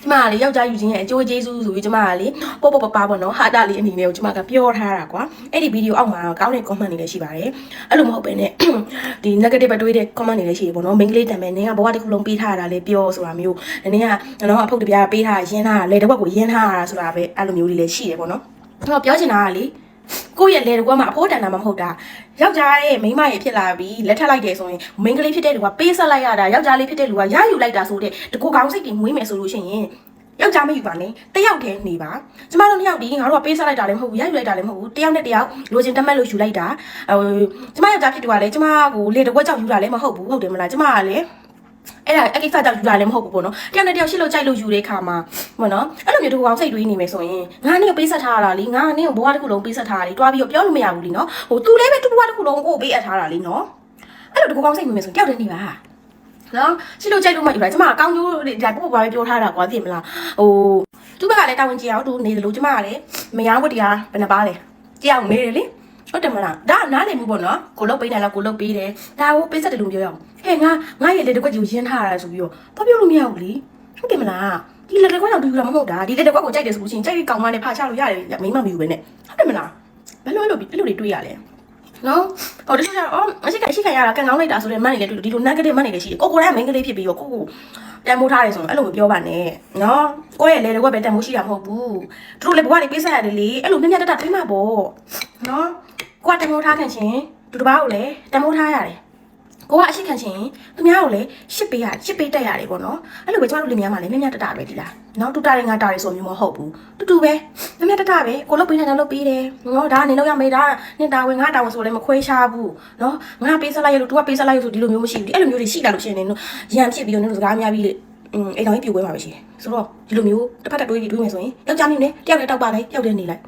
ကျမကလေယောက်ျားယူခြင်းရဲ့အကျိုးကျေးဇူးဆိုပြီးကျမကလေပေါ့ပေါ့ပါပေါ့နော်ဟာတာလေးအနေနဲ့ကိုကျမကပြောထားတာကွာအဲ့ဒီဗီဒီယိုအောက်မှာကောင်းတဲ့ comment တွေလည်းရှိပါတယ်အဲ့လိုမဟုတ်ပဲနဲ့ဒီ negative တွေးတဲ့ comment တွေလည်းရှိတယ်ပေါ့နော်မိန်းကလေးတံမဲ့နင်းကဘဝတစ်ခုလုံးပေးထားတာလေပြောဆိုတာမျိုးနင်းကတော့အဖုတ်တပြားပေးထားရင်းထားလေတစ်ဝက်ကိုရင်းထားတာဆိုတာပဲအဲ့လိုမျိုးလေးလည်းရှိတယ်ပေါ့နော်ကျွန်တော်ပြောချင်တာကလေကိုယ့်ရဲ့လေတကွာမှာအဖိုးတန်တာမှမဟုတ်တာယောက်ျားရဲ့မိန်းမရဲ့ဖြစ်လာပြီးလက်ထပ်လိုက်တယ်ဆိုရင်မိန်းကလေးဖြစ်တဲ့လူကပေးဆက်လိုက်ရတာယောက်ျားလေးဖြစ်တဲ့လူကရယူလိုက်တာဆိုတဲ့တကူကောင်းစိတ်တွေမွေးမယ်ဆိုလို့ရှိရင်ယောက်ျားမယူပါနဲ့တယောက်တည်းနေပါကျမတို့နှစ်ယောက်ဒီငါတို့ကပေးဆက်လိုက်တာလည်းမဟုတ်ဘူးရယူလိုက်တာလည်းမဟုတ်ဘူးတယောက်နဲ့တယောက်လိုချင်တတ်မဲ့လို့ယူလိုက်တာကျမယောက်ျားဖြစ်တူကလည်းကျမကိုလေတကွက်ကြောက်ယူတာလည်းမဟုတ်ဘူးဟုတ်တယ်မလားကျမကလည်းအဲ့ဒါအကိစ္စကြောင့်ယူတာလည်းမဟုတ်ဘူးပေါ့နော်တယောက်နဲ့တယောက်ရှစ်လို့ကြိုက်လို့ယူတဲ့ခါမှာပေါ့နော်အဲ့လိုမျိုးတကူကောင်းစိတ်တွေးနေမယ်ဆိုရင်ငါနင့်ကိုပေးဆက်ထားတာလीငါနင့်ကိုဘဝတစ်ခုလုံးပေးဆက်ထားတာလीတွားပြီးတော့ပြောလို့မရဘူးလीနော်ဟိုသူလည်းပဲသူ့ဘဝတစ်ခုလုံးကိုပေးအပ်ထားတာလीနော်အဲ့လိုတကူကောင်းစိတ်နေမယ်ဆိုတယောက်တည်းနေပါနော်ရှစ်လို့ကြိုက်လို့မှယူတာကျမကကောင်းကျိုးဒါပို့ပါပဲပြောထားတာကွာသိမလားဟိုသူ့ဘက်ကလည်းတာဝန်ကြီးအောင်သူနေတယ်လို့ကျမကလည်းမယားဝတ်တရားဘယ်နှပါလဲကြောက်မေးတယ်လေဟုတ်တယ်မလားဒါနားလည်မှုပေါ့နော်ကိုလုတ်ပေးတယ်လားကိုလုတ်ပေးတယ်ဒါကိုပေးဆက်တယ်လို့ပြောရအောင်ဟဲ့ငါရဲ့လေတကွက်ကြီးကိုရင်းထားတာဆိုပြီးတော့တော့ပြောလို့မရဘူးလေဟုတ်တယ်မလားဒီလေတကွက်တော့တူတာမဟုတ်တာဒီလေတကွက်ကိုကြိုက်တယ်ဆိုလို့ရှိရင်ကြိုက်ပြီးကောင်းမနဲ့ဖာချလို့ရတယ်မိမမယူပဲနဲ့ဟုတ်တယ်မလားဘယ်လိုတွေတွေးရလဲနော်ဟိုတချို့ကျတော့အရှိခံရတာကန်ကောင်းလိုက်တာဆိုတဲ့မန်နေလေဒီလို negative မန်နေလေရှိတယ်ကိုတိုင်းမိန်းကလေးဖြစ်ပြီးတော့ကိုတန်မိုးထားတယ်ဆိုတော့အဲ့လိုမပြောပါနဲ့နော်ကိုရဲ့လေတကွက်ပဲတန်မိုးရှိတာမဟုတ်ဘူးသူတို့လည်းဘဝတွေပေးဆက်ရတယ်လေအဲ့လိုမြတ်တတွေးမှာပေါ့နော်ကိုကတန်မိုးထားခံချင်းသူတစ်ပါးကိုလည်းတန်မိုးထားရတယ်ကိုကအရှိခံချင်းသူများကိုလည်းရှစ်ပေးတက်ရတယ်ပေါ့နော်အဲ့လိုပဲကျမတို့လင်မယားမှာလည်းမြတ်တပဲဒီလားနော်တူတာတွေငါတာတွေဆိုမျိုးမဟုတ်ဘူးတူပဲမြတ်တပဲကိုလုတ်ပေးတယ်လုတ်ပေးတယ်နော်ဒါကနေလောက်ရမေးတာနင်တာဝင်ငါတာဝင်ဆိုလည်းမခွဲရှားဘူးနော်ငါပေးဆက်လိုက်ရလို့သူကပေးဆက်လိုက်ရဆိုဒီလိုမျိုးမရှိဘူးအဲ့လိုမျိုးတွေရှိလာလို့ရှိရင်နင်ရံဖြစ်ပြီးတော့နင်တို့စကားများပြီးအိမ်တော်ကြီးပြိုပွဲမှာပဲရှိတယ်ဆိုတော့ဒီလိုမျိုးတစ်ဖက်တစ်တွေးမယ်ဆိုရင်ယောက်ျားမျိုးနဲ့တယောက်နဲ့တောက်ပါလိုက်တယောက်တည်းနေလိုက်